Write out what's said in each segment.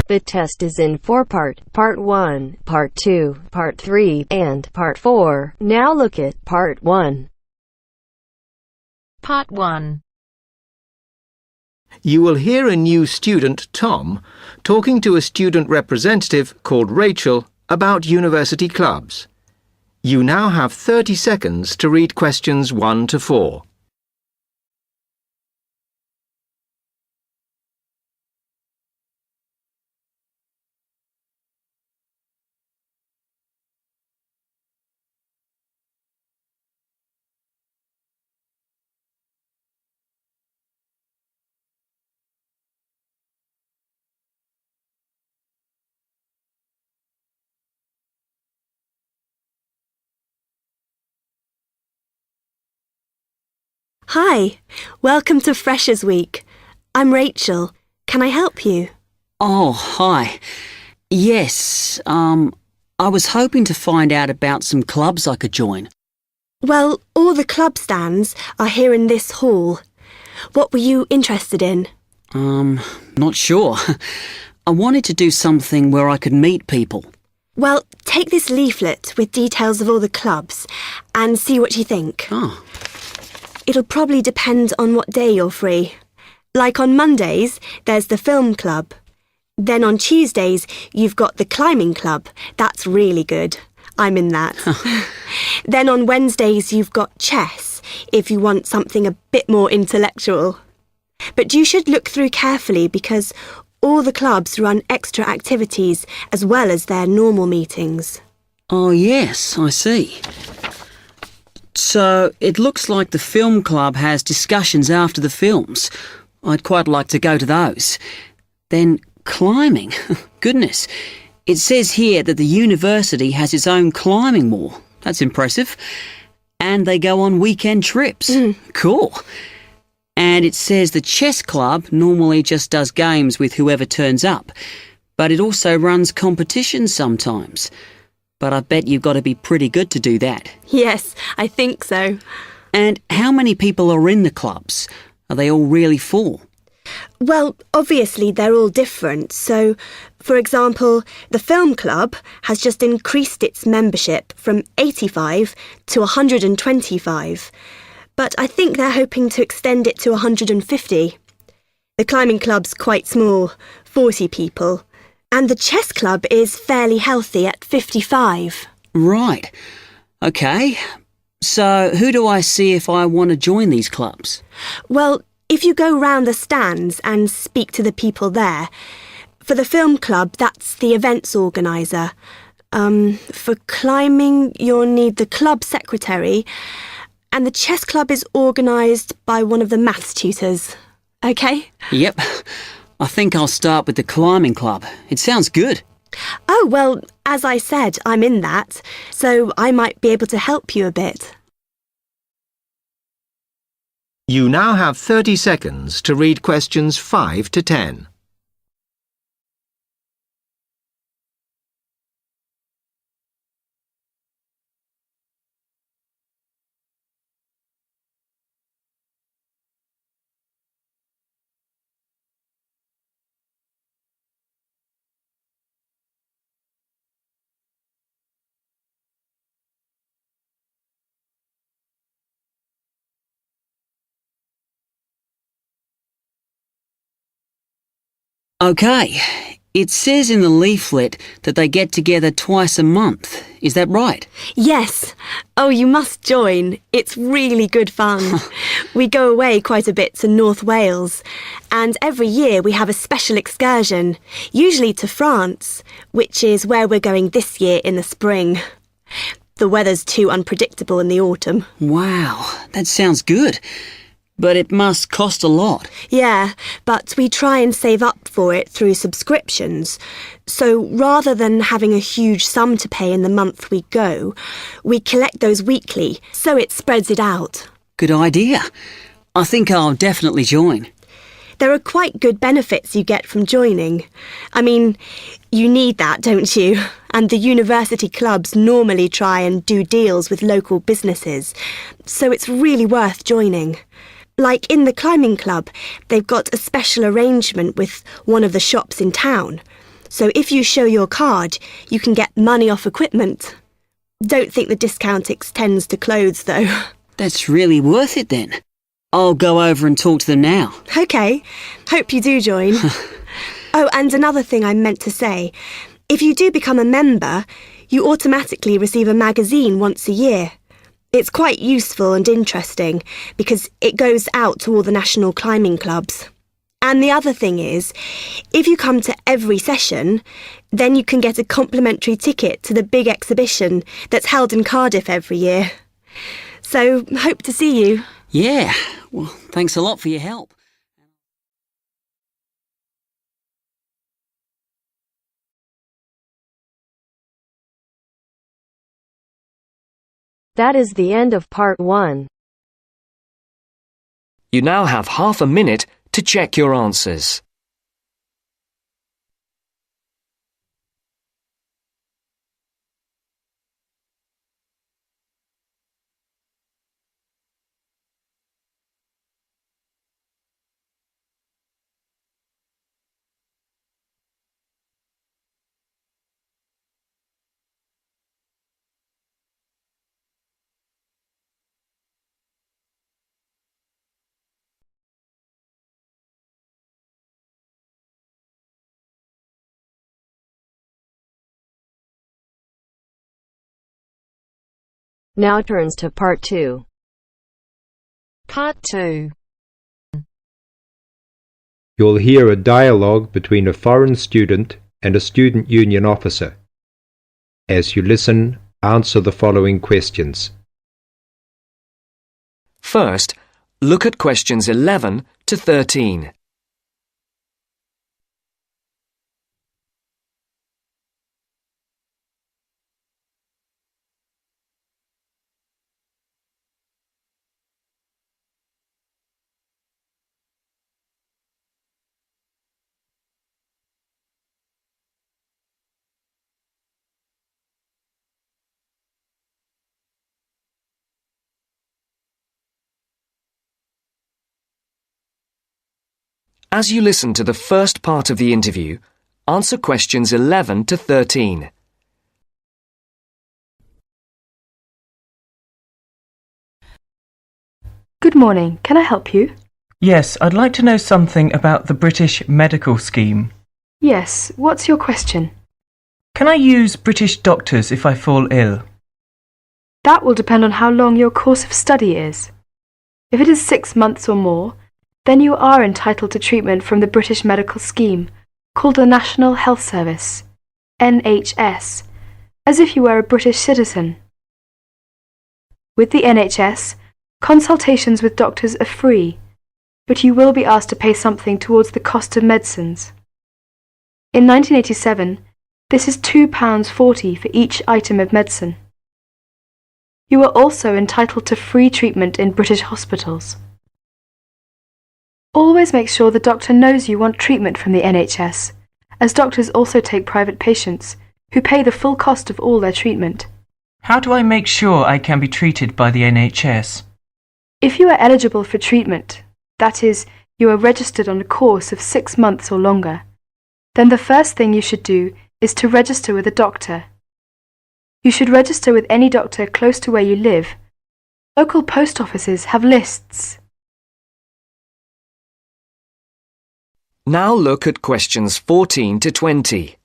The test is in 4-part, Part 1, Part 2, Part 3, and Part 4. Now look at Part 1. Part 1. You will hear a new student, Tom, talking to a student representative called Rachel about university clubs. You now have 30 seconds to read questions 1 to 4. Hi, welcome to Freshers Week. I'm Rachel. Can I help you? Oh, hi. Yes, I was hoping to find out about some clubs I could join. Well, all the club stands are here in this hall. What were you interested in? Not sure. I wanted to do something where I could meet people. Well, take this leaflet with details of all the clubs and see what you think. Oh. It'll probably depend on what day you're free. Like on Mondays, there's the film club. Then on Tuesdays, you've got the climbing club. That's really good. I'm in that. Then on Wednesdays, you've got chess, if you want something a bit more intellectual. But you should look through carefully because all the clubs run extra activities as well as their normal meetings. Oh, yes, I see. So, it looks like the film club has discussions after the films. I'd quite like to go to those. Then, climbing. Goodness. It says here that the university has its own climbing wall. That's impressive. And they go on weekend trips. Cool. And it says the chess club normally just does games with whoever turns up. But it also runs competitions sometimes. But I bet you've got to be pretty good to do that. Yes, I think so. And how many people are in the clubs? Are they all really full? Well, obviously they're all different. So, for example, the film club has just increased its membership from 85 to 125. But I think they're hoping to extend it to 150. The climbing club's quite small, 40 people. And the chess club is fairly healthy at 55. Right. OK. So who do I see if I want to join these clubs? Well, if you go round the stands and speak to the people there, for the film club, that's the events organiser. For climbing, you'll need the club secretary, and the chess club is organised by one of the maths tutors. OK? Yep. I think I'll start with the climbing club. It sounds good. Oh, well, as I said, I'm in that, so I might be able to help you a bit. You now have 30 seconds to read questions 5 to 10. OK. It says in the leaflet that they get together twice a month. Is that right? Yes. Oh, you must join. It's really good fun. We go away quite a bit to North Wales. And every year we have a special excursion, usually to France, which is where we're going this year in the spring. The weather's too unpredictable in the autumn. Wow, that sounds good. But it must cost a lot. Yeah, but we try and save up for it through subscriptions. So rather than having a huge sum to pay in the month we go, we collect those weekly, so it spreads it out. Good idea. I think I'll definitely join. There are quite good benefits you get from joining. I mean, you need that, don't you? And the university clubs normally try and do deals with local businesses, so it's really worth joining. Like in the climbing club, they've got a special arrangement with one of the shops in town. So if you show your card, you can get money off equipment. Don't think the discount extends to clothes, though. That's really worth it then. I'll go over and talk to them now. OK. Hope you do join. Oh, and another thing I meant to say. If you do become a member, you automatically receive a magazine once a year. It's quite useful and interesting because it goes out to all the national climbing clubs. And the other thing is, if you come to every session, then you can get a complimentary ticket to the big exhibition that's held in Cardiff every year. So, hope to see you. Yeah, well, thanks a lot for your help. That is the end of part 1. You now have half a minute to check your answers. Now turns to part 2. Part 2. You'll hear a dialogue between a foreign student and a student union officer. As you listen, answer the following questions. First, look at questions 11 to 13. As you listen to the first part of the interview, answer questions 11 to 13. Good morning. Can I help you? Yes, I'd like to know something about the British medical scheme. Yes. What's your question? Can I use British doctors if I fall ill? That will depend on how long your course of study is. If it is 6 months or more, then you are entitled to treatment from the British medical scheme, called the National Health Service, NHS, as if you were a British citizen. With the NHS, consultations with doctors are free, but you will be asked to pay something towards the cost of medicines. In 1987, this is £2.40 for each item of medicine. You are also entitled to free treatment in British hospitals. Always make sure the doctor knows you want treatment from the NHS, as doctors also take private patients, who pay the full cost of all their treatment. How do I make sure I can be treated by the NHS? If you are eligible for treatment, that is, you are registered on a course of 6 months or longer, then the first thing you should do is to register with a doctor. You should register with any doctor close to where you live. Local post offices have lists. Now look at questions 14 to 20.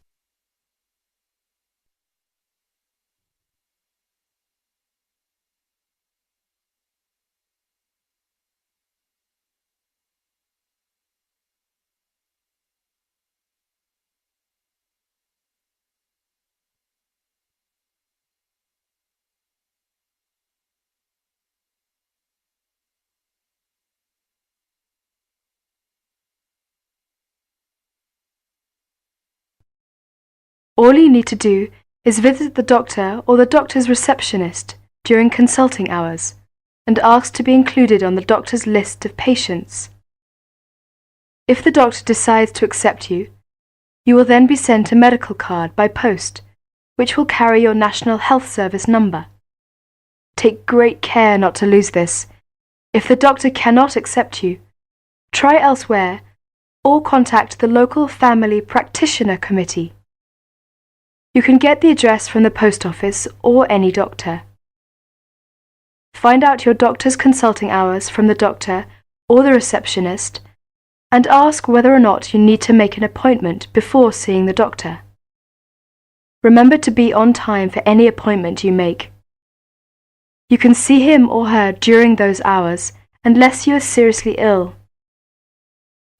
All you need to do is visit the doctor or the doctor's receptionist during consulting hours and ask to be included on the doctor's list of patients. If the doctor decides to accept you, you will then be sent a medical card by post, which will carry your National Health Service number. Take great care not to lose this. If the doctor cannot accept you, try elsewhere or contact the local family practitioner committee. You can get the address from the post office or any doctor. Find out your doctor's consulting hours from the doctor or the receptionist and ask whether or not you need to make an appointment before seeing the doctor. Remember to be on time for any appointment you make. You can see him or her during those hours unless you are seriously ill.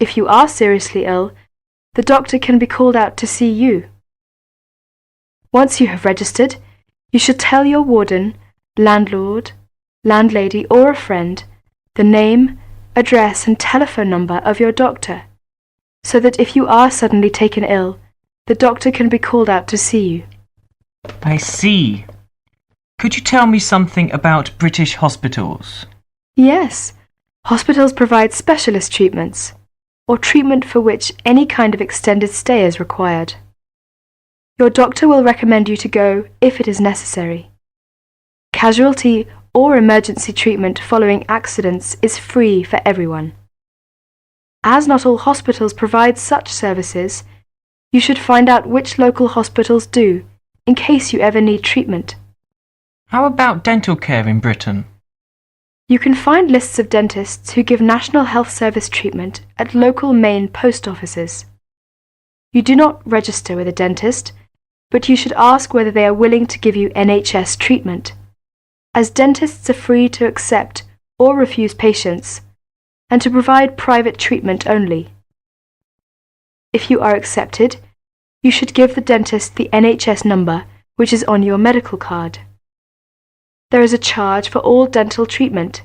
If you are seriously ill, the doctor can be called out to see you. Once you have registered, you should tell your warden, landlord, landlady or a friend the name, address and telephone number of your doctor, so that if you are suddenly taken ill, the doctor can be called out to see you. I see. Could you tell me something about British hospitals? Yes, hospitals provide specialist treatments, or treatment for which any kind of extended stay is required. Your doctor will recommend you to go if it is necessary. Casualty or emergency treatment following accidents is free for everyone. As not all hospitals provide such services, you should find out which local hospitals do, in case you ever need treatment. How about dental care in Britain? You can find lists of dentists who give National Health Service treatment at local main post offices. You do not register with a dentist, but you should ask whether they are willing to give you NHS treatment, as dentists are free to accept or refuse patients, and to provide private treatment only. If you are accepted, you should give the dentist the NHS number which is on your medical card. There is a charge for all dental treatment.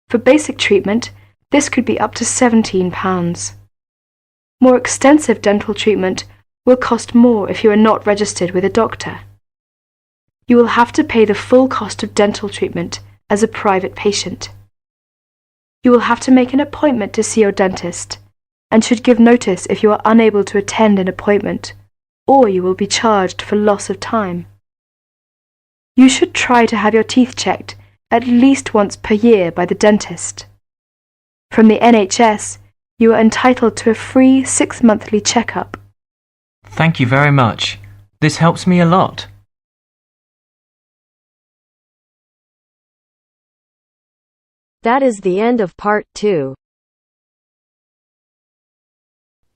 For basic treatment, this could be up to £17. More extensive dental treatment will cost more if you are not registered with a doctor. You will have to pay the full cost of dental treatment as a private patient. You will have to make an appointment to see your dentist and should give notice if you are unable to attend an appointment, or you will be charged for loss of time. You should try to have your teeth checked at least once per year by the dentist. From the NHS, you are entitled to a free 6-monthly checkup. Thank you very much. This helps me a lot. That is the end of part 2.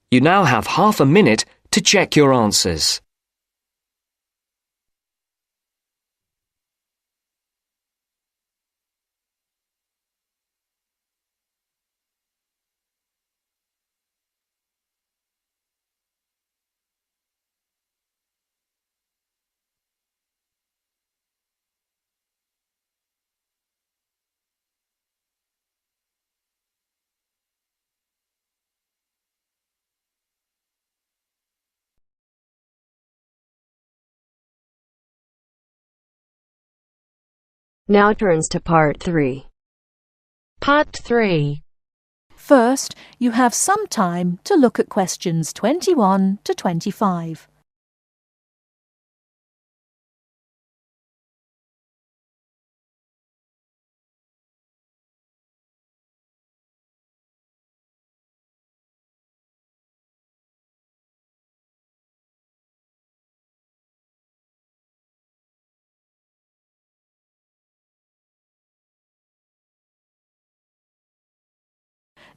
You now have half a minute to check your answers. Now turns to part 3. Part 3. First, you have some time to look at questions 21 to 25.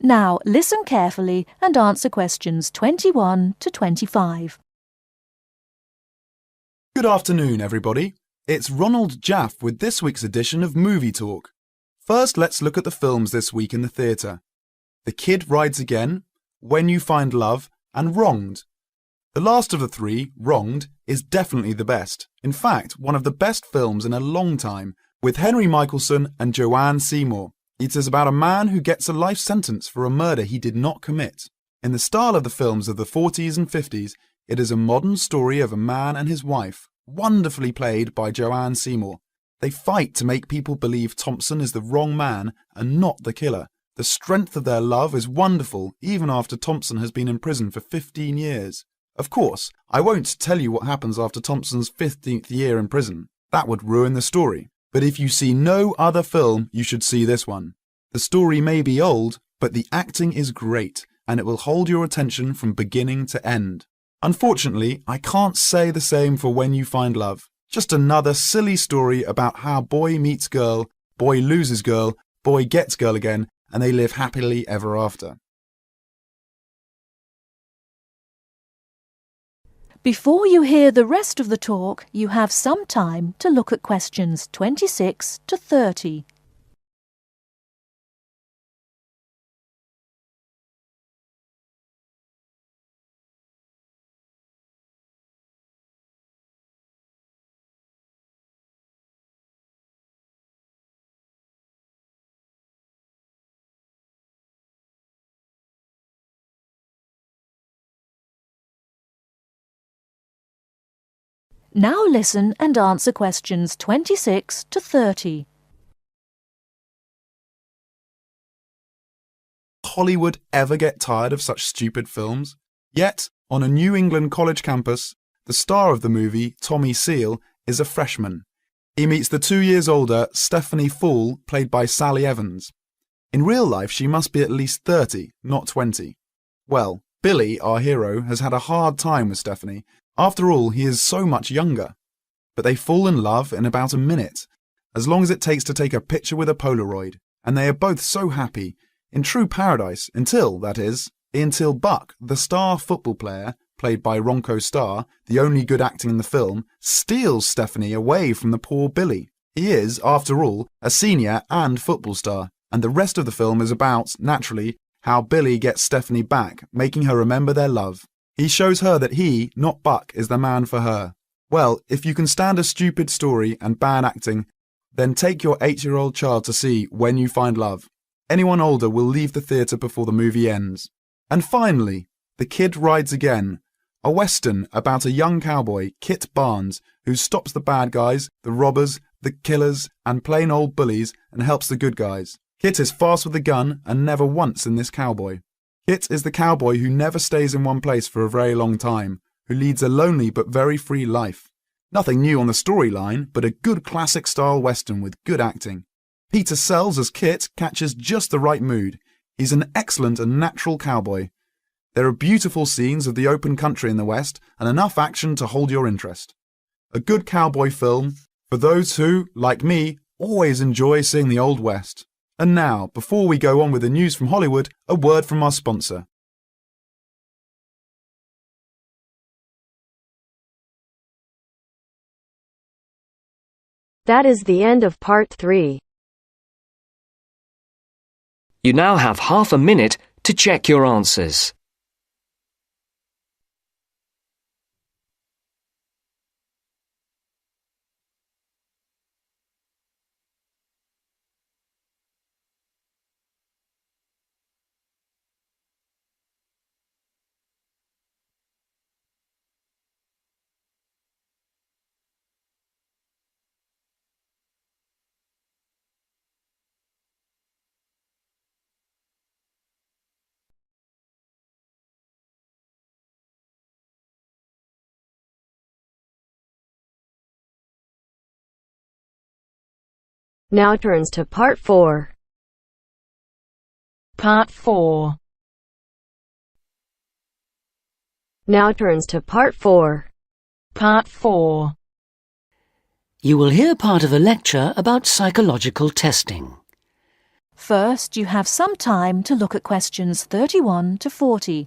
Now listen carefully and answer questions 21 to 25. Good afternoon, everybody. It's Ronald Jaff with this week's edition of Movie Talk. First, let's look at the films this week in the theatre. The Kid Rides Again, When You Find Love, and Wronged. The last of the three, Wronged, is definitely the best. In fact, one of the best films in a long time, with Henry Michelson and Joanne Seymour. It is about a man who gets a life sentence for a murder he did not commit. In the style of the films of the 40s and 50s, it is a modern story of a man and his wife, wonderfully played by Joanne Seymour. They fight to make people believe Thompson is the wrong man and not the killer. The strength of their love is wonderful even after Thompson has been in prison for 15 years. Of course, I won't tell you what happens after Thompson's 15th year in prison. That would ruin the story. But if you see no other film, you should see this one. The story may be old, but the acting is great, and it will hold your attention from beginning to end. Unfortunately, I can't say the same for When You Find Love. Just another silly story about how boy meets girl, boy loses girl, boy gets girl again, and they live happily ever after. Before you hear the rest of the talk, you have some time to look at questions 26 to 30. Now listen and answer questions 26 to 30. Hollywood ever get tired of such stupid films? Yet, on a New England college campus, the star of the movie, Tommy Seal, is a freshman. He meets the 2 years older Stephanie Fool, played by Sally Evans. In real life, she must be at least 30, not 20. Well, Billy, our hero, has had a hard time with Stephanie. After all, he is so much younger. But they fall in love in about a minute, as long as it takes to take a picture with a Polaroid, and they are both so happy, in true paradise, until Buck, the star football player, played by Ronco Starr, the only good acting in the film, steals Stephanie away from the poor Billy. He is, after all, a senior and football star, and the rest of the film is about, naturally, how Billy gets Stephanie back, making her remember their love. He shows her that he, not Buck, is the man for her. Well, if you can stand a stupid story and bad acting, then take your 8-year-old child to see When You Find Love. Anyone older will leave the theatre before the movie ends. And finally, The Kid Rides Again, a western about a young cowboy, Kit Barnes, who stops the bad guys, the robbers, the killers, and plain old bullies and helps the good guys. Kit is fast with a gun and never once in this cowboy. Kit is the cowboy who never stays in one place for a very long time, who leads a lonely but very free life. Nothing new on the storyline, but a good classic-style western with good acting. Peter Sells as Kit catches just the right mood. He's an excellent and natural cowboy. There are beautiful scenes of the open country in the West and enough action to hold your interest. A good cowboy film for those who, like me, always enjoy seeing the Old West. And now, before we go on with the news from Hollywood, a word from our sponsor. That is the end of part 3. You now have half a minute to check your answers. Now turns to part 4. Part 4. Now turns to part 4. Part 4. You will hear part of a lecture about psychological testing. First, you have some time to look at questions 31 to 40.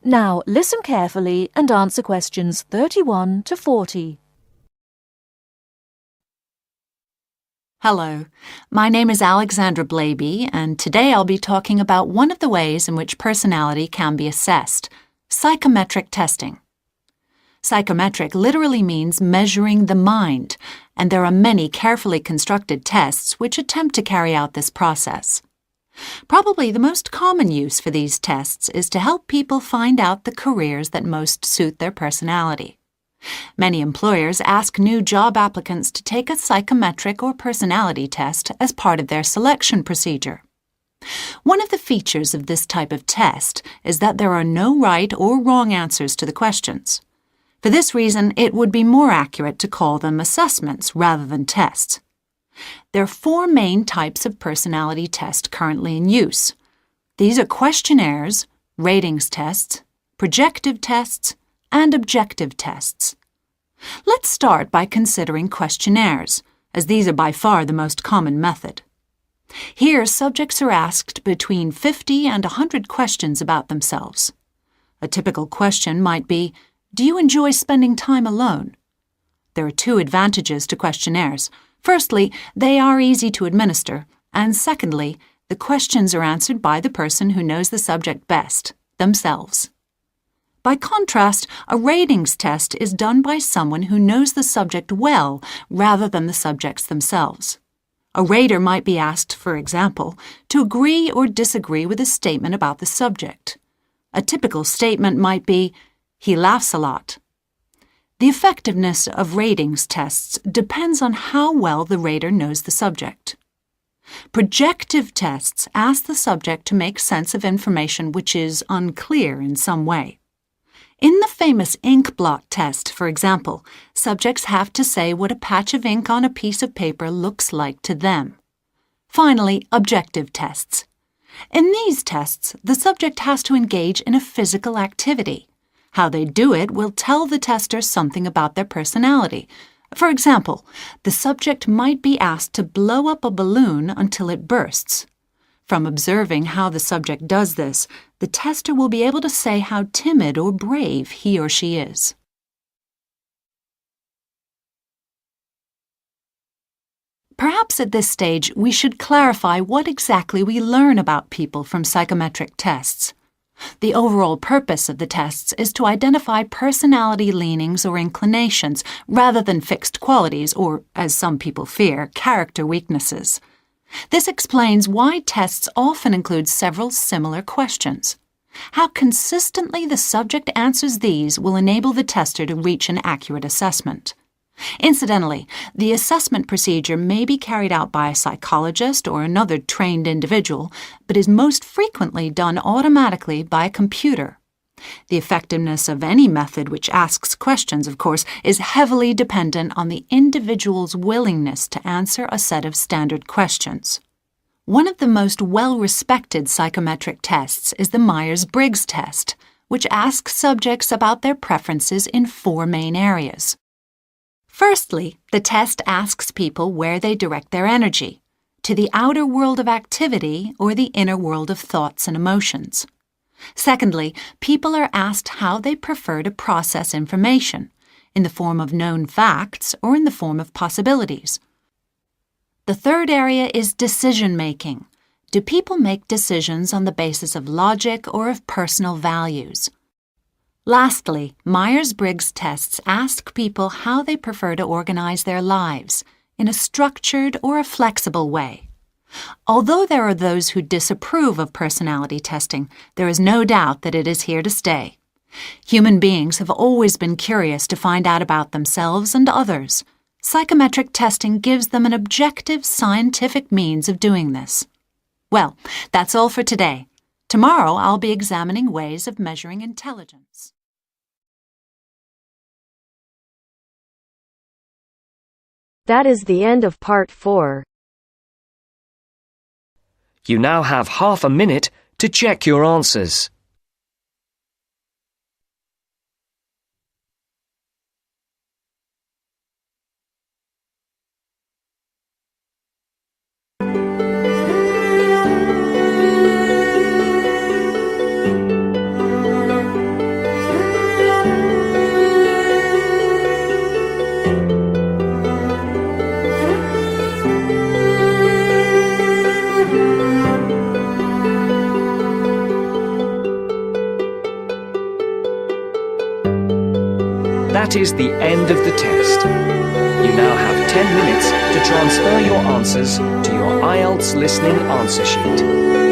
Now listen carefully and answer questions 31 to 40. Hello, my name is Alexandra Blaby, and today I'll be talking about one of the ways in which personality can be assessed, psychometric testing. Psychometric literally means measuring the mind, and there are many carefully constructed tests which attempt to carry out this process. Probably the most common use for these tests is to help people find out the careers that most suit their personality. Many employers ask new job applicants to take a psychometric or personality test as part of their selection procedure. One of the features of this type of test is that there are no right or wrong answers to the questions. For this reason, it would be more accurate to call them assessments rather than tests. There are 4 main types of personality test currently in use. These are questionnaires, ratings tests, projective tests, and objective tests. Let's start by considering questionnaires, as these are by far the most common method. Here, subjects are asked between 50 and 100 questions about themselves. A typical question might be, "Do you enjoy spending time alone?" There are 2 advantages to questionnaires. Firstly, they are easy to administer, and secondly, the questions are answered by the person who knows the subject best, themselves. By contrast, a ratings test is done by someone who knows the subject well rather than the subjects themselves. A rater might be asked, for example, to agree or disagree with a statement about the subject. A typical statement might be, "He laughs a lot." The effectiveness of ratings tests depends on how well the rater knows the subject. Projective tests ask the subject to make sense of information which is unclear in some way. In the famous ink blot test, for example, subjects have to say what a patch of ink on a piece of paper looks like to them. Finally, objective tests. In these tests, the subject has to engage in a physical activity. How they do it will tell the tester something about their personality. For example, the subject might be asked to blow up a balloon until it bursts. From observing how the subject does this, the tester will be able to say how timid or brave he or she is. Perhaps at this stage we should clarify what exactly we learn about people from psychometric tests. The overall purpose of the tests is to identify personality leanings or inclinations rather than fixed qualities or, as some people fear, character weaknesses. This explains why tests often include several similar questions. How consistently the subject answers these will enable the tester to reach an accurate assessment. Incidentally, the assessment procedure may be carried out by a psychologist or another trained individual, but is most frequently done automatically by a computer. The effectiveness of any method which asks questions, of course, is heavily dependent on the individual's willingness to answer a set of standard questions. One of the most well-respected psychometric tests is the Myers-Briggs test, which asks subjects about their preferences in 4 main areas. Firstly, the test asks people where they direct their energy, to the outer world of activity or the inner world of thoughts and emotions. Secondly, people are asked how they prefer to process information, in the form of known facts or in the form of possibilities. The third area is decision-making. Do people make decisions on the basis of logic or of personal values? Lastly, Myers-Briggs tests ask people how they prefer to organize their lives, in a structured or a flexible way. Although there are those who disapprove of personality testing, there is no doubt that it is here to stay. Human beings have always been curious to find out about themselves and others. Psychometric testing gives them an objective, scientific means of doing this. Well, that's all for today. Tomorrow I'll be examining ways of measuring intelligence. That is the end of part 4. You now have half a minute to check your answers. That is the end of the test. You now have 10 minutes to transfer your answers to your IELTS listening answer sheet.